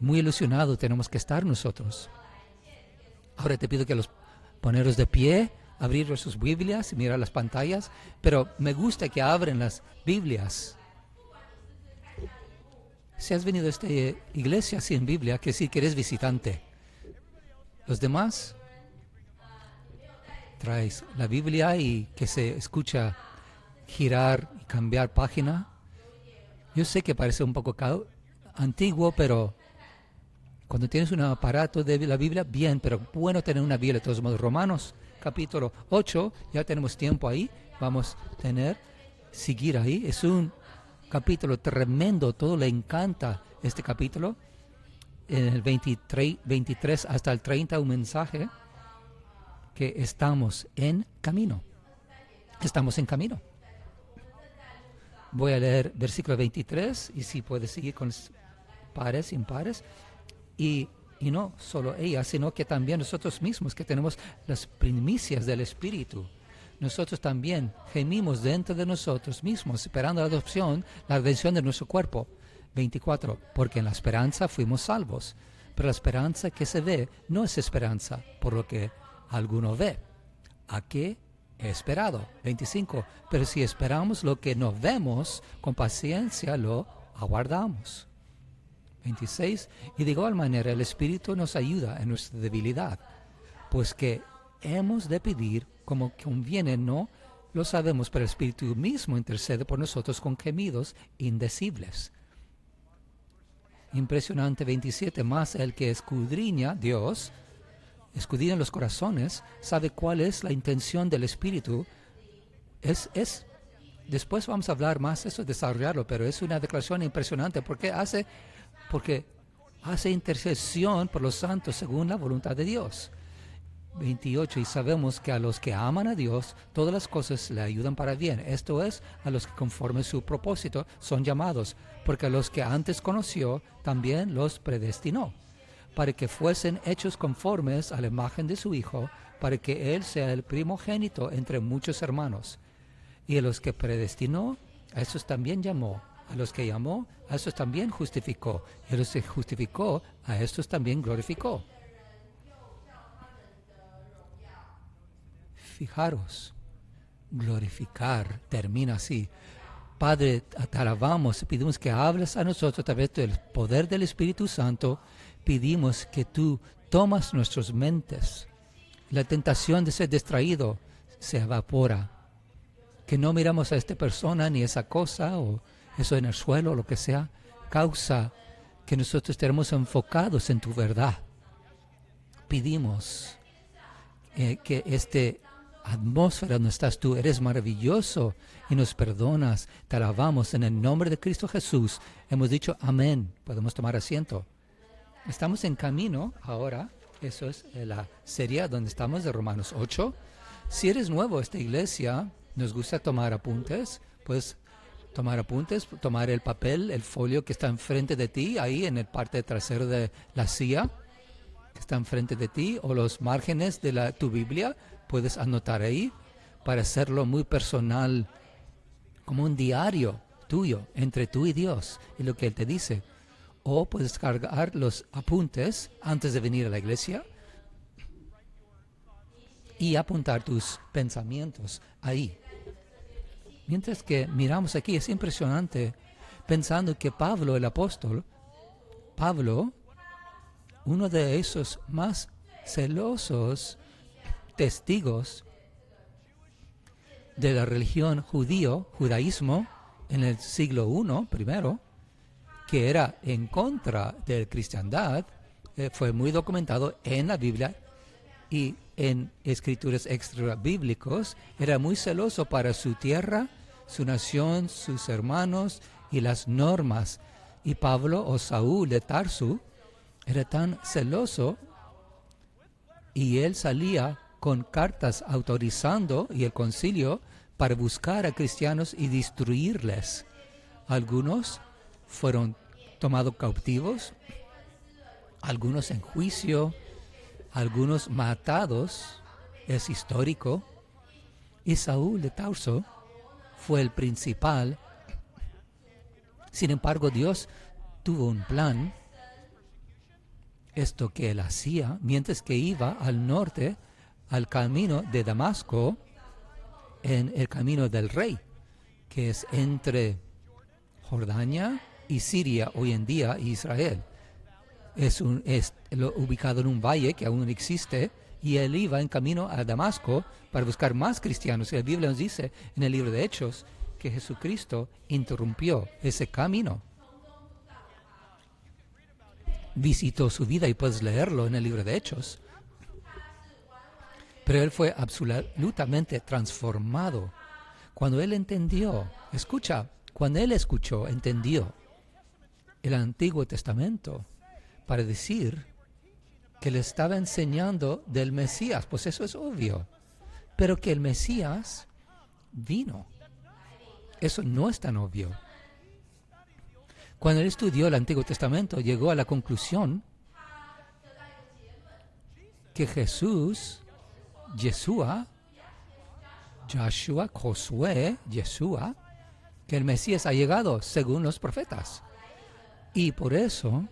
Muy ilusionados tenemos que estar nosotros. Ahora te pido que los poneros de pie, abrir sus Biblias y mirar las pantallas, pero me gusta que abren las Biblias. Si has venido a esta iglesia sin Biblia, que sí que eres visitante. Los demás, traes la Biblia y que se escucha girar y cambiar página. Yo sé que parece un poco antiguo, pero cuando tienes un aparato de la Biblia, bien, pero bueno tener una Biblia de todos modos. Romanos capítulo 8, ya tenemos tiempo ahí, vamos a seguir ahí. Es un capítulo tremendo, todo le encanta este capítulo. En el 23 hasta el 30 un mensaje que estamos en camino. Estamos en camino. Voy a leer versículo 23 y si puedes seguir con pares, impares. Y no solo ella, sino que también nosotros mismos, que tenemos las primicias del Espíritu. Nosotros también gemimos dentro de nosotros mismos, esperando la adopción, la redención de nuestro cuerpo. 24. Porque en la esperanza fuimos salvos. Pero la esperanza que se ve no es esperanza por lo que alguno ve. ¿A qué he esperado? 25. Pero si esperamos lo que no vemos, con paciencia lo aguardamos. 26. Y de igual manera el Espíritu nos ayuda en nuestra debilidad, pues que hemos de pedir como conviene, no lo sabemos, pero el Espíritu mismo intercede por nosotros con gemidos indecibles. Impresionante. 27. Más el que escudriña, Dios, escudriña los corazones, sabe cuál es la intención del Espíritu. Después vamos a hablar más de eso, desarrollarlo, pero es una declaración impresionante porque hace intercesión por los santos según la voluntad de Dios. 28. Y sabemos que a los que aman a Dios, todas las cosas le ayudan para bien. Esto es, a los que conforme su propósito son llamados, porque a los que antes conoció, también los predestinó, para que fuesen hechos conformes a la imagen de su Hijo, para que Él sea el primogénito entre muchos hermanos. Y a los que predestinó, a esos también llamó. A los que llamó, a estos también justificó. Y a los que justificó, a estos también glorificó. Fijaros, glorificar termina así. Padre, te alabamos, pedimos que hables a nosotros a través del poder del Espíritu Santo. Pedimos que tú tomas nuestras mentes. La tentación de ser distraído se evapora. Que no miramos a esta persona ni esa cosa o eso en el suelo o lo que sea. Causa que nosotros estemos enfocados en tu verdad. Pedimos que esta atmósfera donde estás tú, eres maravilloso y nos perdonas. Te alabamos en el nombre de Cristo Jesús. Hemos dicho amén. Podemos tomar asiento. Estamos en camino ahora. Eso es la serie donde estamos de Romanos 8. Si eres nuevo a esta iglesia, nos gusta tomar apuntes. Puedes tomar apuntes, tomar el papel, el folio que está enfrente de ti, ahí en el parte trasero de la silla que está enfrente de ti, o los márgenes de tu Biblia. Puedes anotar ahí para hacerlo muy personal, como un diario tuyo, entre tú y Dios, y lo que Él te dice. O puedes cargar los apuntes antes de venir a la iglesia y apuntar tus pensamientos ahí. Mientras que miramos aquí, es impresionante pensando que Pablo, el apóstol, uno de esos más celosos testigos de la religión judaísmo en el siglo I, primero, que era en contra de la cristiandad, fue muy documentado en la Biblia y en escrituras extra bíblicos. Era muy celoso para su tierra, su nación, sus hermanos y las normas. Y Pablo o Saúl de Tarso era tan celoso y él salía con cartas autorizando y el concilio para buscar a cristianos y destruirles. Algunos fueron tomados cautivos, algunos en juicio, algunos matados, es histórico. Y Saúl de Tarso fue el principal. Sin embargo, Dios tuvo un plan esto que él hacía mientras que iba al norte, al camino de Damasco, en el camino del rey, que es entre Jordania y Siria hoy en día, Israel. Es ubicado en un valle que aún existe, y él iba en camino a Damasco para buscar más cristianos. Y la Biblia nos dice en el libro de Hechos que Jesucristo interrumpió ese camino. Visitó su vida y puedes leerlo en el libro de Hechos. Pero él fue absolutamente transformado cuando él entendió, cuando él entendió el Antiguo Testamento para decir que le estaba enseñando del Mesías, pues eso es obvio, pero que el Mesías vino. Eso no es tan obvio. Cuando él estudió el Antiguo Testamento, llegó a la conclusión que Jesús, Yeshua, Josué, Yeshua, que el Mesías ha llegado según los profetas. Y por eso,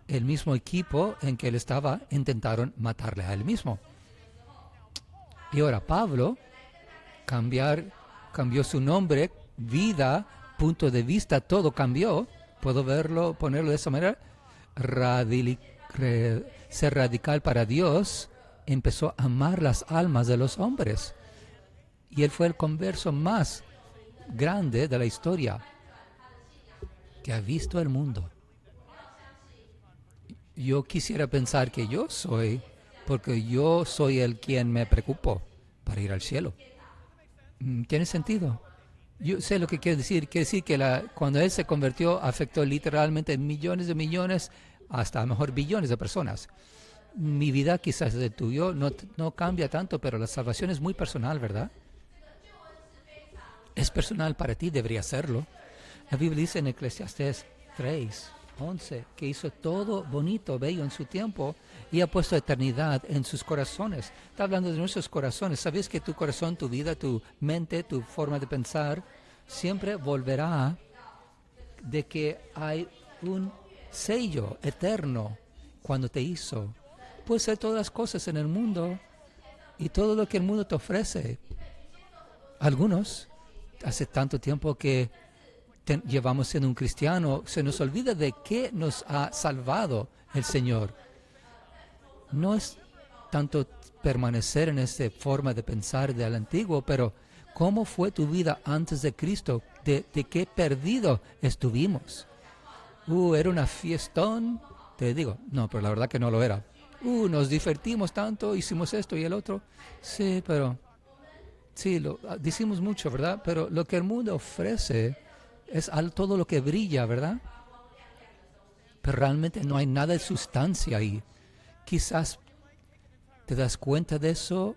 el mismo equipo en que él estaba intentaron matarle a él mismo. Y ahora Pablo cambió su nombre, vida, punto de vista, todo cambió. Puedo ponerlo de esa manera. Ser radical para Dios, empezó a amar las almas de los hombres. Y él fue el converso más grande de la historia que ha visto el mundo. Yo quisiera pensar que yo soy, porque yo soy el quien me preocupó para ir al cielo. ¿Tiene sentido? Yo sé lo que quiere decir. Quiere decir que cuando él se convirtió, afectó literalmente millones de millones, hasta a lo mejor billones de personas. Mi vida quizás el tuyo no cambia tanto, pero la salvación es muy personal, ¿verdad? Es personal para ti, debería serlo. La Biblia dice en Eclesiastés 3:11 que hizo todo bonito, bello en su tiempo y ha puesto eternidad en sus corazones. Está hablando de nuestros corazones. ¿Sabes que tu corazón, tu vida, tu mente, tu forma de pensar siempre volverá de que hay un sello eterno cuando te hizo? Puede ser todas las cosas en el mundo y todo lo que el mundo te ofrece. Algunos, hace tanto tiempo que llevamos siendo un cristiano, se nos olvida de qué nos ha salvado el Señor. No es tanto permanecer en esta forma de pensar del antiguo, pero cómo fue tu vida antes de Cristo, de qué perdido estuvimos. Era una fiestón, te digo, no, pero la verdad que no lo era. Nos divertimos tanto, hicimos esto y el otro. Sí, pero sí, decimos mucho, ¿verdad? Pero lo que el mundo ofrece es todo lo que brilla, ¿verdad? Pero realmente no hay nada de sustancia ahí. Quizás te das cuenta de eso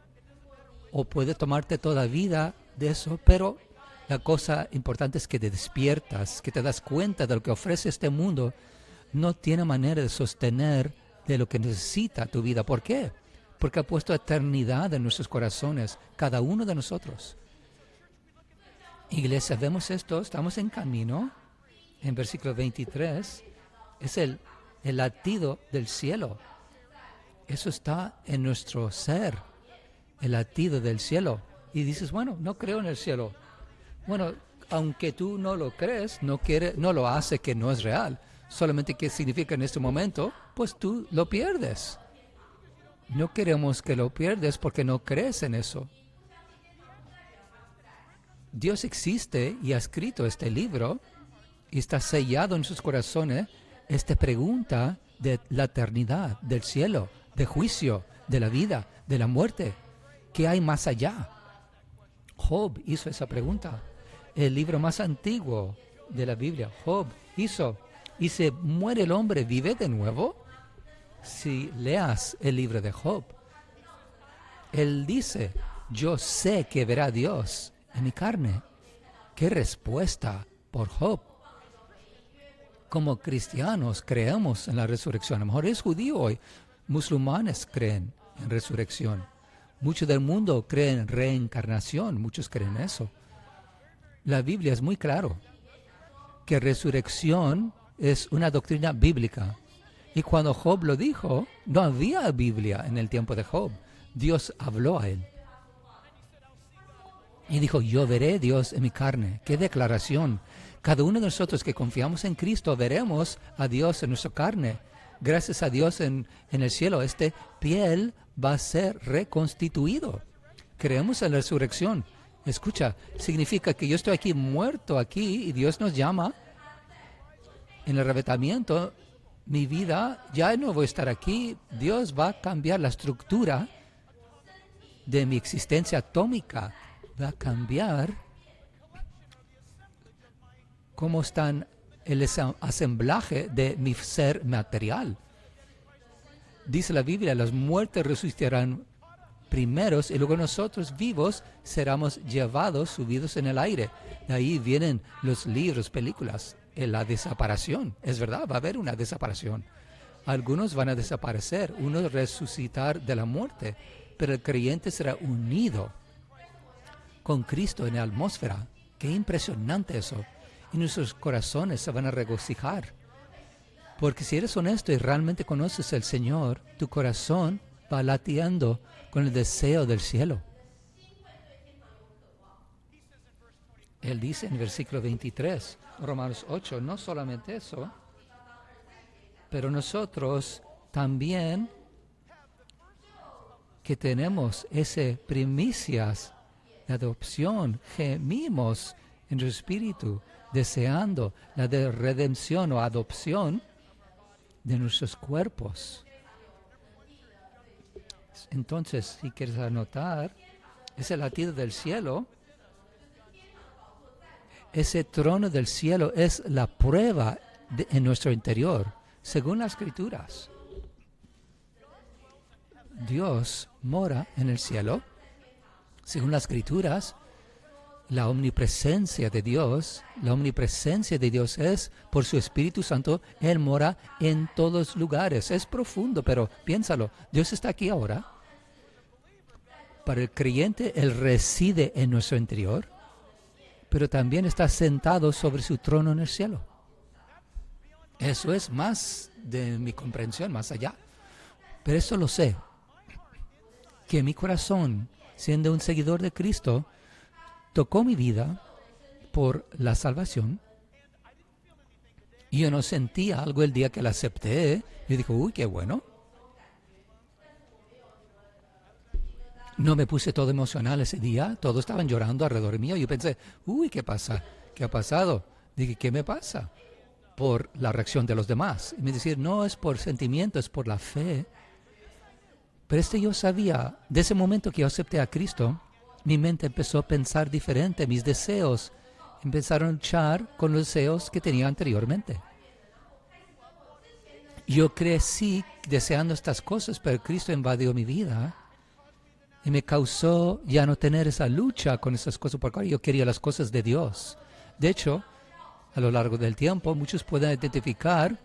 o puede tomarte toda la vida de eso, pero la cosa importante es que te despiertas, que te das cuenta de lo que ofrece este mundo. No tiene manera de sostener de lo que necesita tu vida. ¿Por qué? Porque ha puesto eternidad en nuestros corazones, cada uno de nosotros. Iglesia, vemos esto, estamos en camino. En versículo 23, es el latido del cielo. Eso está en nuestro ser, el latido del cielo. Y dices, bueno, no creo en el cielo. Bueno, aunque tú no lo crees, no lo hace que no es real. Solamente que significa en este momento, pues tú lo pierdes. No queremos que lo pierdas porque no crees en eso. Dios existe y ha escrito este libro y está sellado en sus corazones esta pregunta de la eternidad, del cielo, de juicio, de la vida, de la muerte. ¿Qué hay más allá? Job hizo esa pregunta. El libro más antiguo de la Biblia, Job hizo. ¿Y se muere el hombre, vive de nuevo? Si leas el libro de Job, él dice, yo sé que verá a Dios en mi carne. ¡Qué respuesta por Job! Como cristianos creemos en la resurrección. A lo mejor es judío hoy. Musulmanes creen en resurrección. Muchos del mundo creen en reencarnación. Muchos creen eso. La Biblia es muy claro que resurrección es una doctrina bíblica Y cuando Job lo dijo, no había Biblia en el tiempo de Job. Dios habló a él. Y dijo, yo veré a Dios en mi carne. ¡Qué declaración! Cada uno de nosotros que confiamos en Cristo veremos a Dios en nuestra carne. Gracias a Dios en el cielo, este piel va a ser reconstituido. Creemos en la resurrección. Escucha, significa que yo estoy aquí muerto aquí y Dios nos llama en el arrebatamiento. Mi vida ya no voy a estar aquí. Dios va a cambiar la estructura de mi existencia atómica. Va a cambiar cómo está el asemblaje de mi ser material. Dice la Biblia, los muertos resucitarán primeros y luego nosotros vivos seremos llevados, subidos en el aire. De ahí vienen los libros, películas, la desaparición. Es verdad, va a haber una desaparición. Algunos van a desaparecer, unos resucitar de la muerte, pero el creyente será unido con Cristo en la atmósfera. ¡Qué impresionante eso! Y nuestros corazones se van a regocijar. Porque si eres honesto y realmente conoces al Señor, tu corazón va latiendo con el deseo del cielo. Él dice en el versículo 23, Romanos 8, no solamente eso, pero nosotros también que tenemos ese primicias de adopción, gemimos en su espíritu, deseando la de redención o adopción de nuestros cuerpos. Entonces, si quieres anotar, ese latido del cielo, ese trono del cielo es la prueba en nuestro interior, según las Escrituras. Dios mora en el cielo. Según las Escrituras, la omnipresencia de Dios es por su Espíritu Santo. Él mora en todos lugares. Es profundo, pero piénsalo. Dios está aquí ahora. Para el creyente, Él reside en nuestro interior, pero también está sentado sobre su trono en el cielo. Eso es más de mi comprensión, más allá. Pero eso lo sé, que mi corazón, siendo un seguidor de Cristo, tocó mi vida por la salvación. Y yo no sentía algo el día que la acepté. Yo dije, uy, qué bueno. No me puse todo emocional ese día. Todos estaban llorando alrededor mío. Yo pensé, uy, ¿qué pasa? ¿Qué ha pasado? Dije, ¿qué me pasa? Por la reacción de los demás. Y me decían, no es por sentimiento, es por la fe. Pero yo sabía, de ese momento que yo acepté a Cristo, mi mente empezó a pensar diferente. Mis deseos empezaron a luchar con los deseos que tenía anteriormente. Yo crecí deseando estas cosas, pero Cristo invadió mi vida y me causó ya no tener esa lucha con esas cosas, porque yo quería las cosas de Dios. De hecho, a lo largo del tiempo, muchos pueden identificar,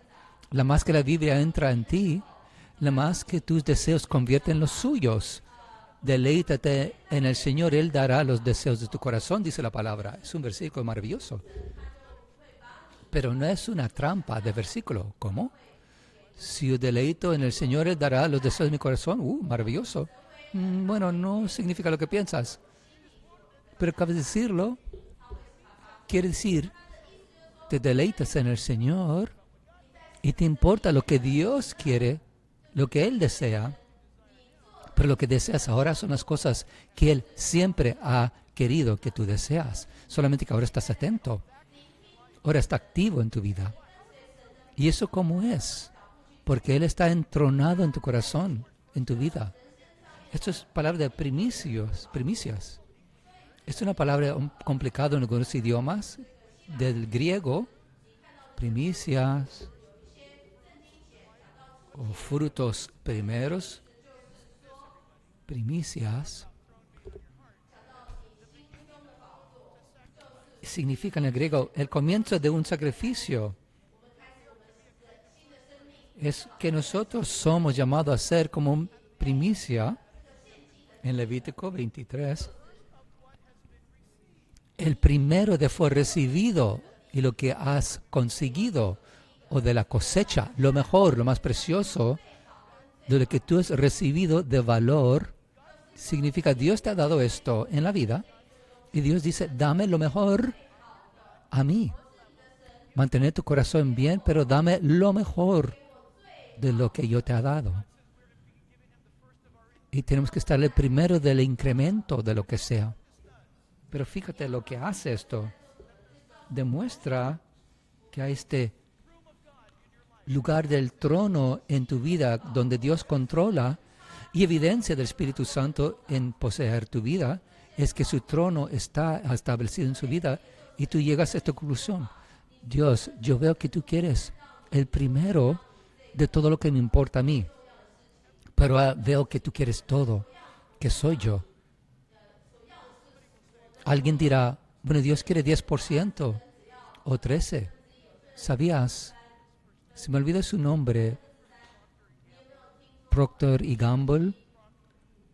la más que la Biblia entra en ti, la más que tus deseos convierten los suyos. Deleítate en el Señor, Él dará los deseos de tu corazón, dice la palabra. Es un versículo maravilloso. Pero no es una trampa de versículo. ¿Cómo? Si yo deleito en el Señor, Él dará los deseos de mi corazón. Maravilloso. Bueno, no significa lo que piensas. Pero acabas de decirlo. Quiere decir, te deleitas en el Señor y te importa lo que Dios quiere, lo que Él desea. Pero lo que deseas ahora son las cosas que Él siempre ha querido que tú deseas. Solamente que ahora estás atento. Ahora está activo en tu vida. ¿Y eso cómo es? Porque Él está entronado en tu corazón, en tu vida. Esto es palabra de primicias. Es una palabra complicada en algunos idiomas. Del griego, primicias o frutos primeros. Primicias significa en el griego el comienzo de un sacrificio. Es que nosotros somos llamados a ser como un primicia en Levítico 23. El primero de fue recibido y lo que has conseguido o de la cosecha, lo mejor, lo más precioso, de lo que tú has recibido de valor, significa Dios te ha dado esto en la vida y Dios dice, dame lo mejor a mí. Mantener tu corazón bien, pero dame lo mejor de lo que yo te he dado. Y tenemos que estar el primero del incremento de lo que sea. Pero fíjate lo que hace esto. Demuestra que hay este lugar del trono en tu vida donde Dios controla y evidencia del Espíritu Santo en poseer tu vida es que su trono está establecido en su vida y tú llegas a esta conclusión. Dios, yo veo que tú quieres el primero de todo lo que me importa a mí, pero veo que tú quieres todo, que soy yo. Alguien dirá, bueno, Dios quiere 10% o 13%. ¿Sabías? Se me olvida su nombre. Procter y Gamble,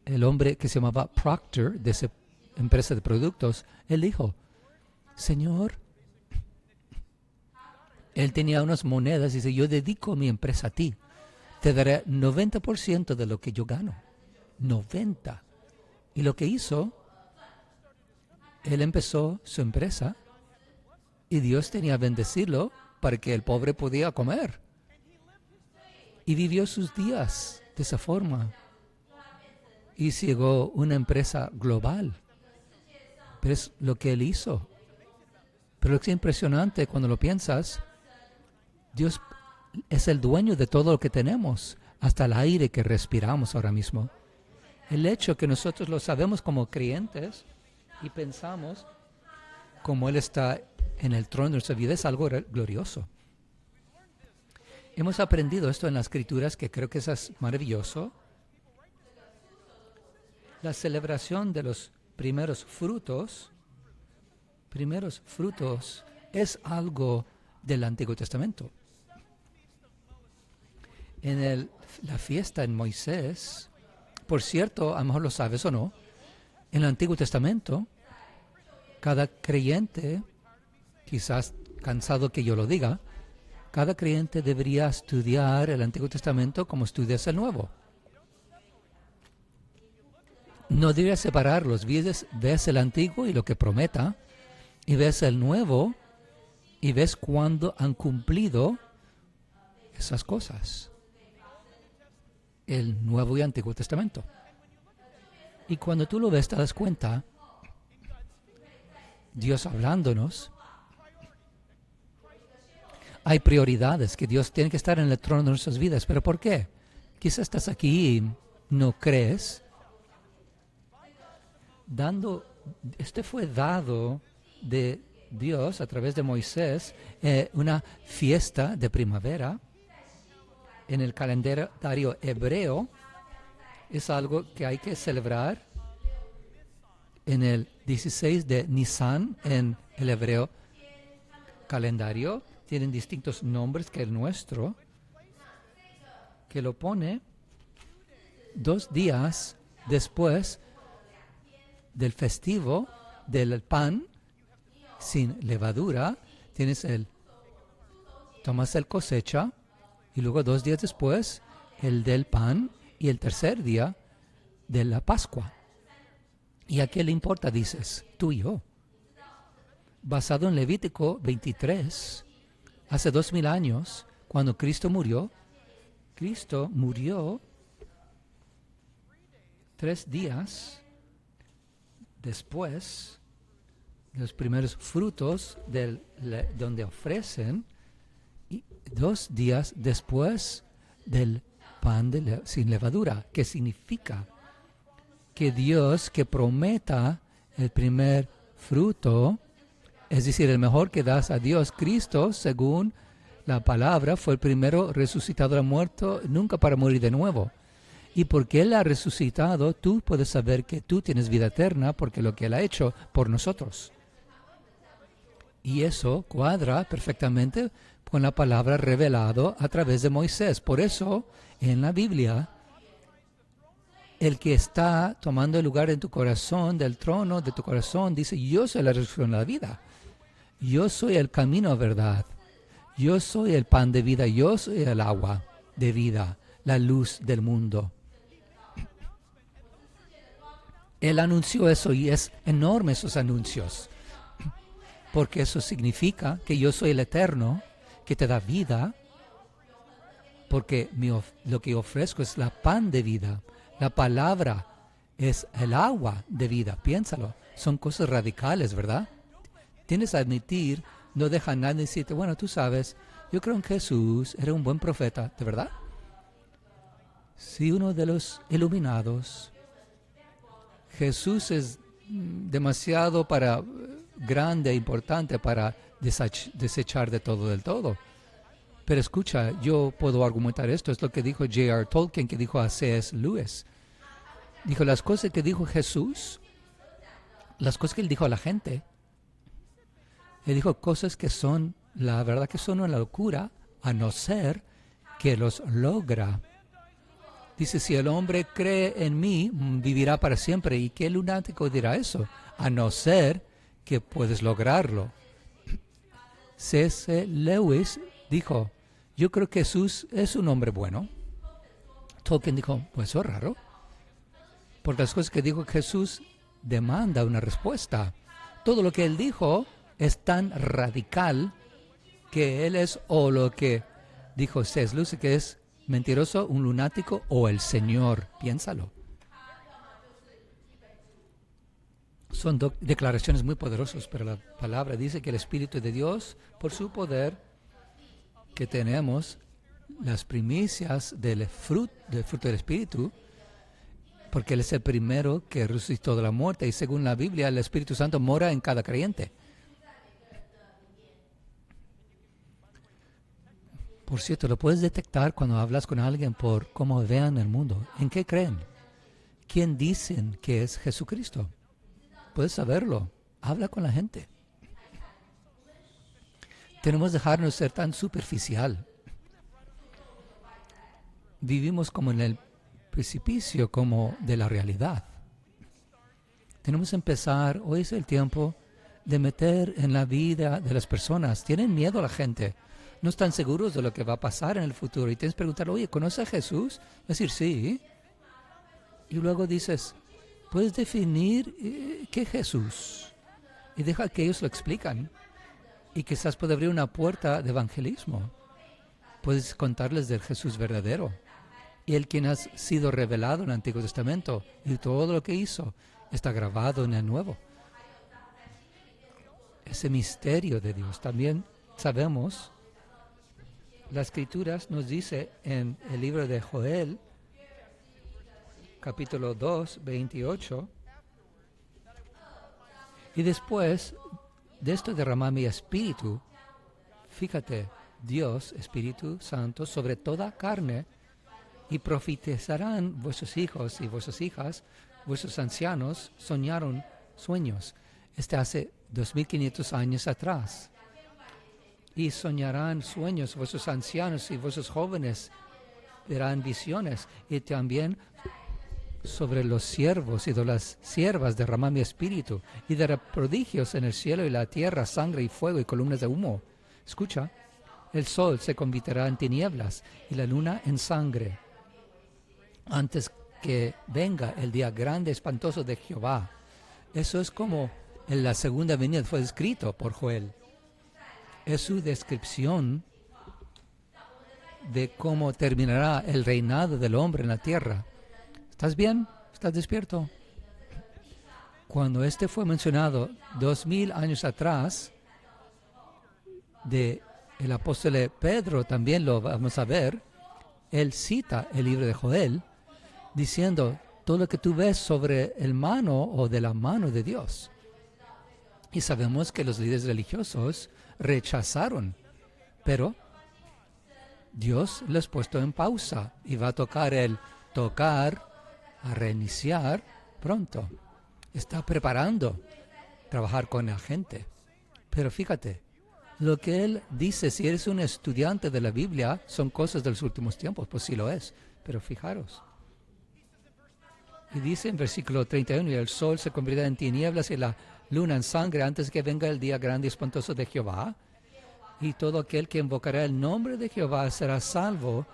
el hombre que se llamaba Procter de esa empresa de productos, él dijo, Señor, él tenía unas monedas y dice, yo dedico mi empresa a ti. Te daré 90% de lo que yo gano. 90%. Y lo que hizo, él empezó su empresa y Dios tenía que bendecirlo para que el pobre podía comer. Y vivió sus días de esa forma. Y llegó una empresa global. Pero es lo que él hizo. Pero lo que es impresionante cuando lo piensas, Dios es el dueño de todo lo que tenemos, hasta el aire que respiramos ahora mismo. El hecho que nosotros lo sabemos como creyentes y pensamos como Él está en el trono de nuestra vida es algo glorioso. Hemos aprendido esto en las Escrituras, que creo que eso es maravilloso. La celebración de los primeros frutos es algo del Antiguo Testamento. En la fiesta en Moisés, por cierto, a lo mejor lo sabes o no, en el Antiguo Testamento, cada creyente, quizás cansado que yo lo diga, cada creyente debería estudiar el Antiguo Testamento como estudias el Nuevo. No deberías separarlos. Ves el Antiguo y lo que prometa, y ves el Nuevo y ves cuándo han cumplido esas cosas. El Nuevo y Antiguo Testamento. Y cuando tú lo ves, te das cuenta, Dios hablándonos, hay prioridades que Dios tiene que estar en el trono de nuestras vidas. ¿Pero por qué? Quizás estás aquí y no crees. Este fue dado de Dios a través de Moisés, una fiesta de primavera. En el calendario hebreo es algo que hay que celebrar en el 16 de Nisan en el hebreo calendario. Tienen distintos nombres que el nuestro, que lo pone 2 días después del festivo del pan sin levadura. Tomas el cosecha, y luego 2 días después, el del pan, y el tercer día de la Pascua. ¿Y a qué le importa, dices? Tú y yo. Basado en Levítico 23, hace 2000 años, cuando Cristo murió 3 días después de los primeros frutos donde ofrecen, y 2 días después del pan sin levadura, que significa que Dios que prometa el primer fruto, es decir, el mejor que das a Dios, Cristo, según la palabra, fue el primero resucitado de la muerte, nunca para morir de nuevo. Y porque Él ha resucitado, tú puedes saber que tú tienes vida eterna, porque lo que Él ha hecho por nosotros. Y eso cuadra perfectamente con la palabra revelado a través de Moisés. Por eso, en la Biblia, el que está tomando el lugar en tu corazón, del trono de tu corazón, dice, yo soy la resurrección de la vida. Yo soy el camino a verdad. Yo soy el pan de vida, yo soy el agua de vida, la luz del mundo. Él anunció eso y es enorme esos anuncios, porque eso significa que yo soy el eterno, que te da vida, porque lo que ofrezco es la pan de vida. La palabra es el agua de vida. Piénsalo. Son cosas radicales, ¿verdad? Tienes que admitir, no deja a nadie decirte, bueno, tú sabes, yo creo en Jesús, era un buen profeta, ¿de verdad? Si uno de los iluminados, Jesús es demasiado grande e importante para desechar de todo del todo. Pero escucha, yo puedo argumentar esto, es lo que dijo J.R. Tolkien, que dijo a C.S. Lewis. Dijo, las cosas que dijo Jesús, las cosas que él dijo a la gente, él dijo cosas que son, la verdad que son una locura, a no ser que los logra. Dice, si el hombre cree en mí, vivirá para siempre. ¿Y qué lunático dirá eso? A no ser que puedes lograrlo. C.S. Lewis dijo, yo creo que Jesús es un hombre bueno. Tolkien dijo, pues eso es raro. Porque las cosas que dijo Jesús demanda una respuesta. Todo lo que él dijo es tan radical que él es o lo que dijo C.S. Lewis, que es mentiroso, un lunático o el Señor. Piénsalo. Son declaraciones muy poderosas, pero la palabra dice que el Espíritu de Dios, por su poder, que tenemos las primicias del fruto del Espíritu, porque Él es el primero que resucitó de la muerte y según la Biblia el Espíritu Santo mora en cada creyente. Por cierto, lo puedes detectar cuando hablas con alguien por cómo vean el mundo. ¿En qué creen? ¿Quién dicen que es Jesucristo? Puedes saberlo. Habla con la gente. Tenemos que dejarnos ser tan superficial. Vivimos como en el precipicio como de la realidad. Tenemos que empezar, hoy es el tiempo de meter en la vida de las personas. Tienen miedo a la gente. No están seguros de lo que va a pasar en el futuro. Y tienes que preguntar, oye, ¿conoces a Jesús? Decir, sí. Y luego dices, ¿puedes definir qué es Jesús? Y deja que ellos lo explican. Y quizás puede abrir una puerta de evangelismo. Puedes contarles del Jesús verdadero. Y el quien ha sido revelado en el Antiguo Testamento. Y todo lo que hizo está grabado en el Nuevo. Ese misterio de Dios. También sabemos, las Escrituras nos dice en el libro de Joel, capítulo 2, 28, y después de esto derramar mi espíritu, fíjate, Dios, Espíritu Santo, sobre toda carne, y profetizarán vuestros hijos y vuestras hijas, vuestros ancianos soñaron sueños. Hace 2500 años atrás. Y soñarán sueños vuestros ancianos y vuestros jóvenes verán visiones. Y también sobre los siervos y de las siervas derramar mi espíritu. Y daré prodigios en el cielo y la tierra, sangre y fuego y columnas de humo. Escucha, el sol se convertirá en tinieblas y la luna en sangre, antes que venga el día grande espantoso de Jehová. Eso es como en la segunda venida fue escrito por Joel. Es su descripción de cómo terminará el reinado del hombre en la tierra. ¿Estás bien? ¿Estás despierto? Cuando este fue mencionado 2000 años atrás, de el apóstol Pedro también lo vamos a ver, él cita el libro de Joel, diciendo todo lo que tú ves sobre el mano o de la mano de Dios. Y sabemos que los líderes religiosos rechazaron, pero Dios les ha puesto en pausa y va a tocar a reiniciar pronto. Está preparando trabajar con la gente. Pero fíjate, lo que él dice, si eres un estudiante de la Biblia, son cosas de los últimos tiempos, pues sí lo es, pero fijaros. Y dice en versículo 31, y el sol se convertirá en tinieblas y la luna en sangre antes que venga el día grande y espantoso de Jehová. y todo aquel que invocará el nombre de Jehová será salvo,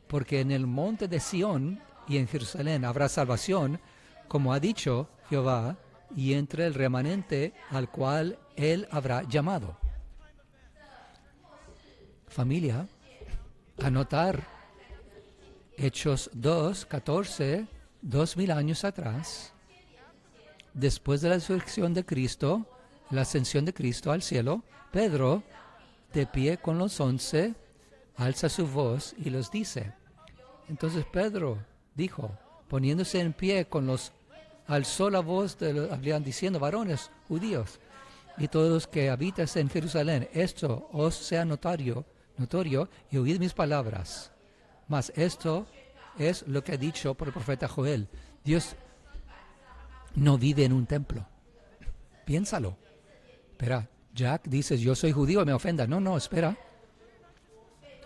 porque en el monte de Sión y en Jerusalén habrá salvación, como ha dicho Jehová, y entre el remanente al cual él habrá llamado. Familia, anotar Hechos 2:14, 2000 años atrás, después de la resurrección de Cristo, la ascensión de Cristo al cielo, Pedro, de pie con los 11, alza su voz y los dice. Entonces Pedro dijo, poniéndose en pie con los, alzó la voz, habían diciendo, varones judíos, y todos los que habitas en Jerusalén, esto os sea notorio, y oíd mis palabras. Mas esto es lo que ha dicho por el profeta Joel. Dios no vive en un templo. Piénsalo. Espera, Jack, dices, yo soy judío, me ofenda. No, espera.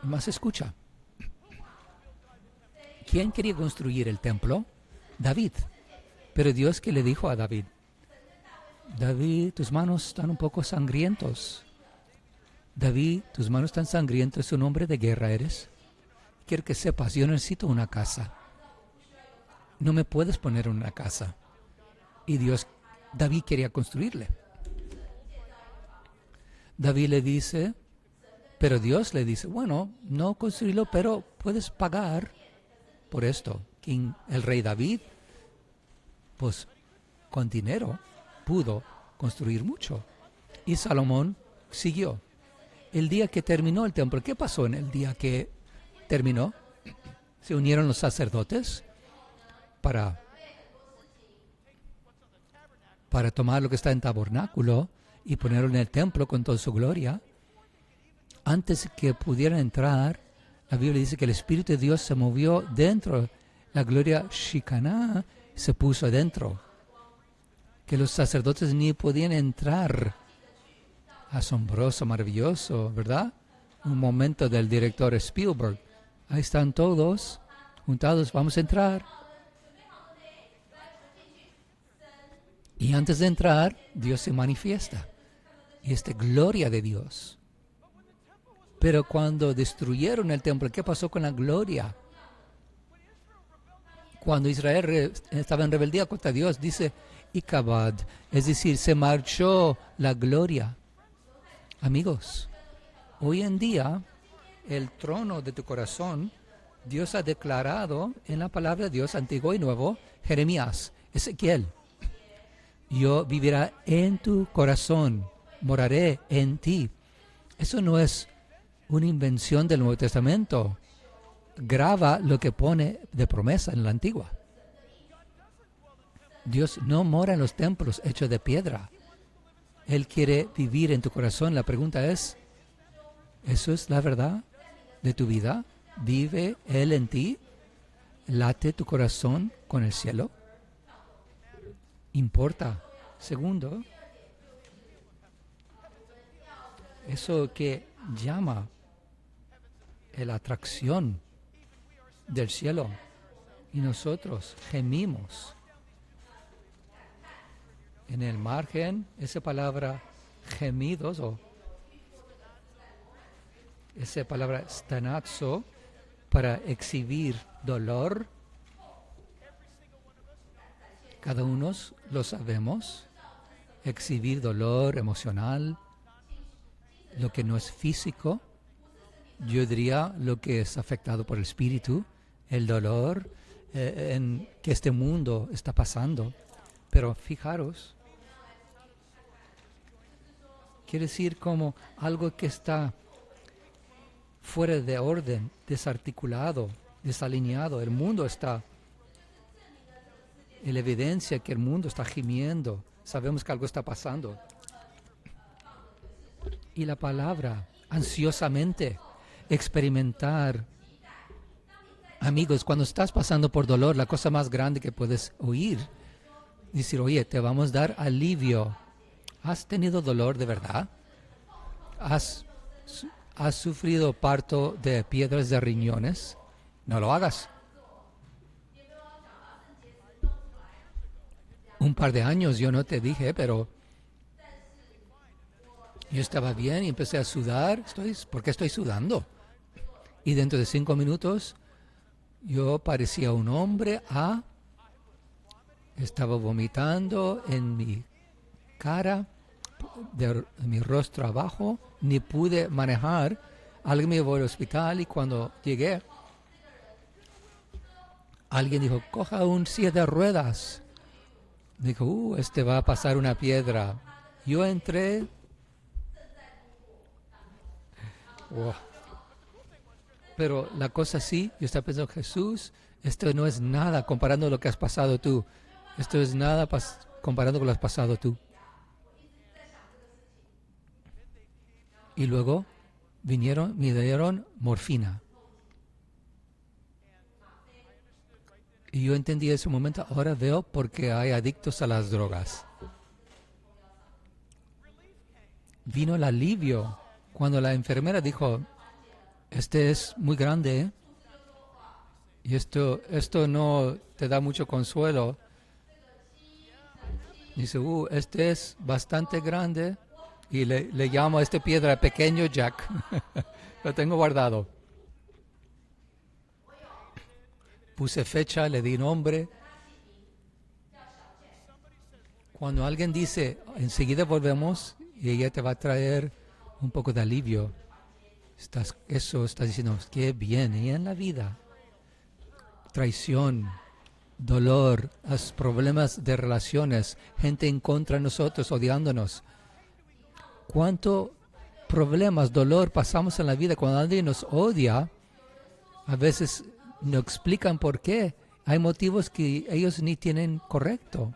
Más escucha. ¿Quién quería construir el templo? David. Pero Dios, ¿qué le dijo a David? David, tus manos están un poco sangrientos. David, tus manos están sangrientos, un hombre de guerra eres. Quiero que sepas, yo necesito una casa. No me puedes poner en una casa. Y David quería construirle. David le dice, pero Dios le dice, bueno, no construirlo, pero puedes pagar por esto. El rey David, pues con dinero, pudo construir mucho. Y Salomón siguió. El día que terminó el templo, ¿qué pasó en el día que terminó? Se unieron los sacerdotes para tomar lo que está en tabernáculo y ponerlo en el templo con toda su gloria. Antes que pudieran entrar, la Biblia dice que el Espíritu de Dios se movió dentro. La gloria Shekinah se puso dentro. Que los sacerdotes ni podían entrar. Asombroso, maravilloso, ¿verdad? Un momento del director Spielberg. Ahí están todos juntados, vamos a entrar. Y antes de entrar, Dios se manifiesta. Y esta gloria de Dios. Pero cuando destruyeron el templo, ¿qué pasó con la gloria? Cuando Israel estaba en rebeldía contra Dios, dice Icabod, es decir, se marchó la gloria. Amigos, hoy en día, el trono de tu corazón, Dios ha declarado en la palabra de Dios, Antiguo y Nuevo, Jeremías, Ezequiel. Yo viviré en tu corazón, moraré en ti. Eso no es una invención del Nuevo Testamento. Graba lo que pone de promesa en la Antigua. Dios no mora en los templos hechos de piedra. Él quiere vivir en tu corazón. La pregunta es, ¿eso es la verdad de tu vida? ¿Vive Él en ti? ¿Late tu corazón con el cielo? ¿Importa? Segundo, eso que llama la atracción del cielo. Y nosotros gemimos. En el margen, esa palabra gemidos o esa palabra stanazo para exhibir dolor. Cada uno lo sabemos. Exhibir dolor emocional, lo que no es físico. Yo diría lo que es afectado por el espíritu, el dolor en que este mundo está pasando. Pero fijaros, quiere decir como algo que está fuera de orden, desarticulado, desalineado. El mundo está, en la evidencia que el mundo está gimiendo. Sabemos que algo está pasando. Y la palabra, ansiosamente, experimentar. Amigos, cuando estás pasando por dolor, la cosa más grande que puedes oír, decir, oye, te vamos a dar alivio. ¿Has tenido dolor de verdad? ¿Has sufrido parto de piedras de riñones? No lo hagas. Un par de años yo no te dije, pero Yo estaba bien y empecé a sudar. ¿Por qué estoy sudando? Y dentro de 5 minutos yo parecía un hombre. Estaba vomitando en mi cara, de mi rostro abajo. Ni pude manejar. Alguien me llevó al hospital y cuando llegué, alguien dijo, coja un silla de ruedas. Dijo, este va a pasar una piedra. Yo entré. Wow. Pero la cosa sí, yo estaba pensando, Jesús, esto no es nada comparando lo que has pasado tú. Esto es nada comparando con lo que has pasado tú. Y luego me dieron morfina. Y yo entendí en ese momento, ahora veo por qué hay adictos a las drogas. Vino el alivio cuando la enfermera dijo, este es muy grande, ¿eh? Y esto no te da mucho consuelo. Dice, este es bastante grande. Y le llamo a esta piedra pequeño Jack. Lo tengo guardado. Puse fecha, le di nombre. Cuando alguien dice, enseguida volvemos, y ella te va a traer un poco de alivio. Estás diciendo, qué bien. Y en la vida, traición, dolor, los problemas de relaciones, gente en contra de nosotros, odiándonos. ¿Cuánto problemas, dolor pasamos en la vida cuando alguien nos odia? A veces no explican por qué. Hay motivos que ellos ni tienen correcto.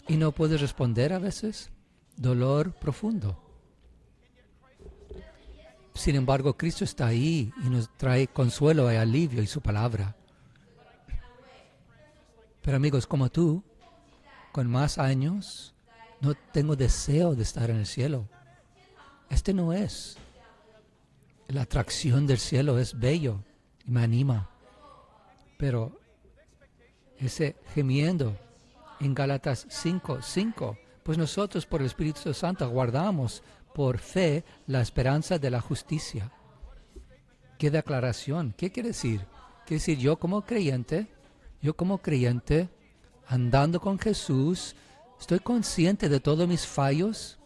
Y no puedes responder a veces. Dolor profundo. Sin embargo, Cristo está ahí y nos trae consuelo y alivio y su palabra. Pero amigos, como tú, con más años, no tengo deseo de estar en el cielo. Este no es. La atracción del cielo es bello y me anima. Pero ese gemiendo en Gálatas 5:5, pues nosotros por el Espíritu Santo guardamos por fe la esperanza de la justicia. ¿Qué declaración? ¿Qué quiere decir? Quiere decir yo como creyente, andando con Jesús, estoy consciente de todos mis fallos,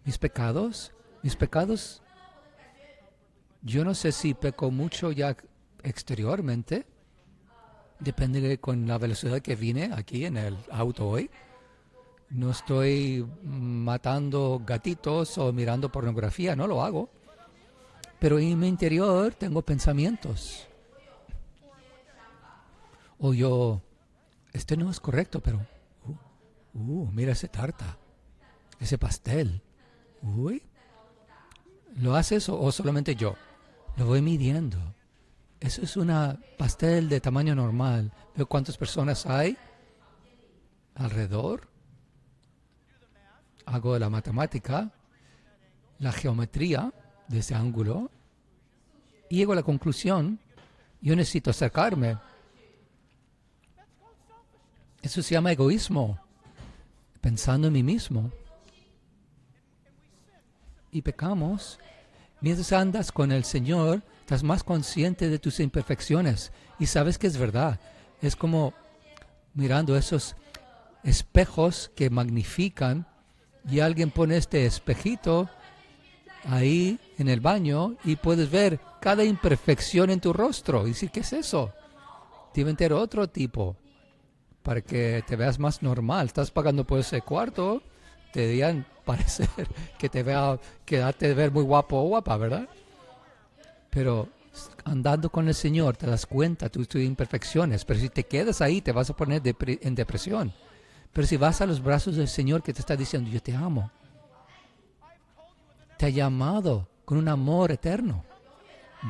mis pecados. Yo no sé si peco mucho ya exteriormente. Depende de con la velocidad que vine aquí en el auto hoy. No estoy matando gatitos o mirando pornografía, no lo hago. Pero en mi interior tengo pensamientos. O este no es correcto, pero mira ese tarta, ese pastel. ¿Lo haces o solamente yo? Lo voy midiendo. Eso es una pastel de tamaño normal. Veo cuántas personas hay alrededor. Hago la matemática, la geometría de ese ángulo y llego a la conclusión, yo necesito acercarme. Eso se llama egoísmo, pensando en mí mismo. Y pecamos. Mientras andas con el Señor, estás más consciente de tus imperfecciones y sabes que es verdad. Es como mirando esos espejos que magnifican y alguien pone este espejito ahí en el baño y puedes ver cada imperfección en tu rostro y decir, ¿qué es eso? Debe tener otro tipo para que te veas más normal. Estás pagando por ese cuarto, te deberían parecer que quedarte de ver muy guapo o guapa, ¿verdad? Pero andando con el Señor te das cuenta de tus imperfecciones, pero si te quedas ahí te vas a poner en depresión. Pero si vas a los brazos del Señor que te está diciendo, yo te amo, te ha llamado con un amor eterno,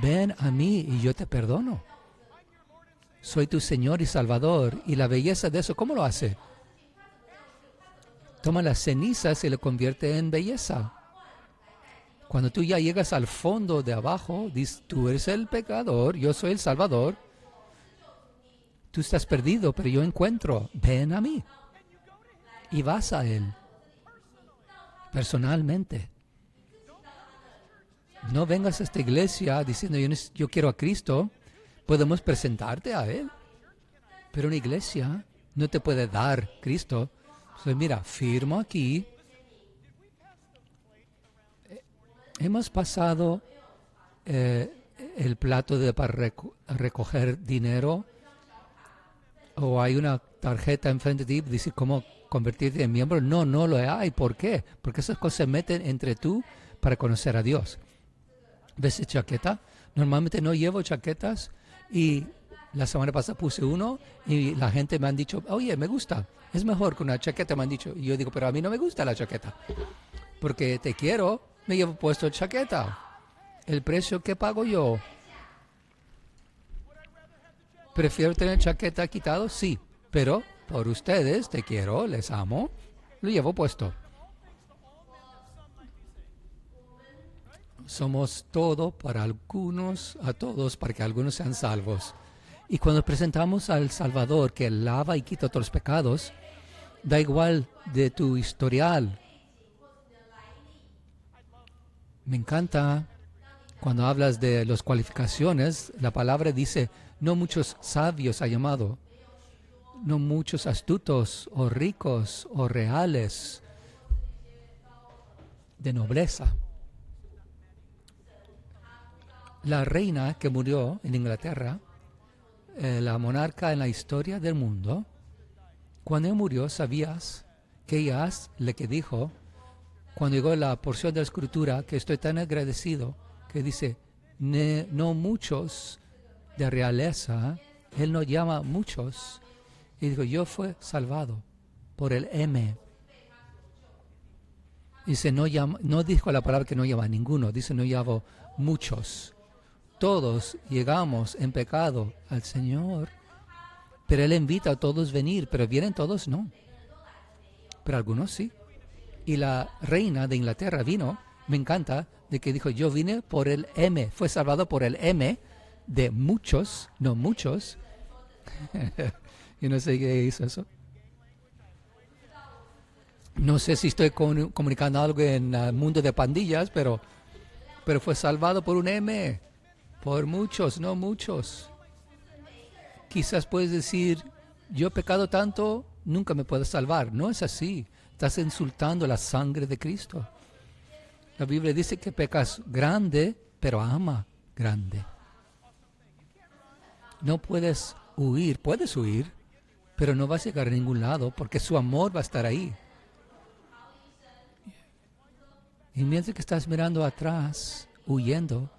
ven a mí y yo te perdono. Soy tu Señor y Salvador. Y la belleza de eso, ¿cómo lo hace? Toma las cenizas y lo convierte en belleza. Cuando tú ya llegas al fondo de abajo, dices, tú eres el pecador, yo soy el Salvador. Tú estás perdido, pero yo encuentro. Ven a mí. Y vas a Él. Personalmente. No vengas a esta iglesia diciendo yo quiero a Cristo. Podemos presentarte a Él. Pero una iglesia no te puede dar Cristo. Entonces, mira, firmo aquí. Hemos pasado el plato para recoger dinero, o hay una tarjeta enfrente de ti, dice cómo convertirte en miembro. No, no lo hay. ¿Por qué? Porque esas cosas se meten entre tú para conocer a Dios. ¿Ves esa chaqueta? Normalmente no llevo chaquetas y la semana pasada puse uno y la gente me han dicho, oye, me gusta, es mejor que una chaqueta, me han dicho. Y yo digo, pero a mí no me gusta la chaqueta, porque te quiero, me llevo puesto chaqueta. El precio que pago yo. ¿Prefiero tener chaqueta quitado? Sí, pero por ustedes, te quiero, les amo, lo llevo puesto. Somos todo para algunos, a todos, para que algunos sean salvos. Y cuando presentamos al Salvador, que lava y quita todos los pecados, da igual de tu historial. Me encanta cuando hablas de las cualificaciones, la palabra dice, no muchos sabios ha llamado, no muchos astutos o ricos o reales de nobleza. La reina que murió en Inglaterra, la monarca en la historia del mundo, cuando ella murió, ¿sabías que ella le que dijo, cuando llegó la porción de la escritura, que estoy tan agradecido, que dice, no muchos de realeza, él no llama muchos, y dijo, yo fui salvado por el M. Dice, no dijo la palabra que no llama a ninguno, dice, no llamo muchos. Todos llegamos en pecado al Señor, pero Él invita a todos a venir, pero vienen todos, no. Pero algunos sí. Y la reina de Inglaterra vino, me encanta, de que dijo, yo vine por el M, fue salvado por el M de muchos, no muchos. Yo no sé qué hizo eso. No sé si estoy comunicando algo en el mundo de pandillas, pero fue salvado por un M. Por muchos, no muchos. Quizás puedes decir, yo he pecado tanto, nunca me puedo salvar. No es así. Estás insultando la sangre de Cristo. La Biblia dice que pecas grande, pero ama grande. No puedes huir, pero no vas a llegar a ningún lado porque su amor va a estar ahí. Y mientras que estás mirando atrás, huyendo,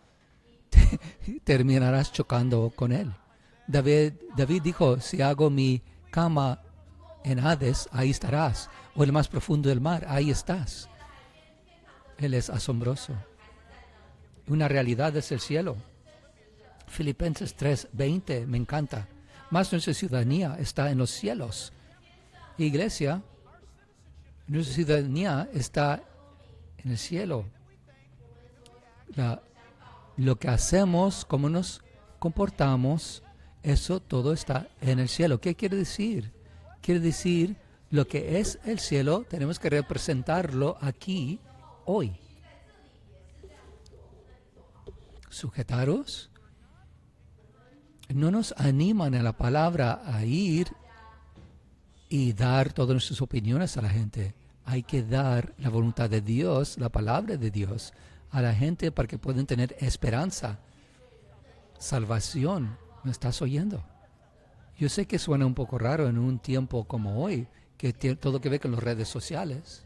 terminarás chocando con él. David dijo, si hago mi cama en Hades, ahí estarás. O en el más profundo del mar, ahí estás. Él es asombroso. Una realidad es el cielo. Filipenses 3:20 me encanta. Más nuestra ciudadanía está en los cielos. Iglesia, nuestra ciudadanía está en el cielo. Lo que hacemos, cómo nos comportamos, eso todo está en el cielo. ¿Qué quiere decir? Quiere decir lo que es el cielo, tenemos que representarlo aquí, hoy. Sujetaros. No nos animan en la palabra a ir y dar todas nuestras opiniones a la gente. Hay que dar la voluntad de Dios, la palabra de Dios, a la gente para que puedan tener esperanza, salvación. ¿Me estás oyendo? Yo sé que suena un poco raro en un tiempo como hoy, que tiene todo que ver con las redes sociales.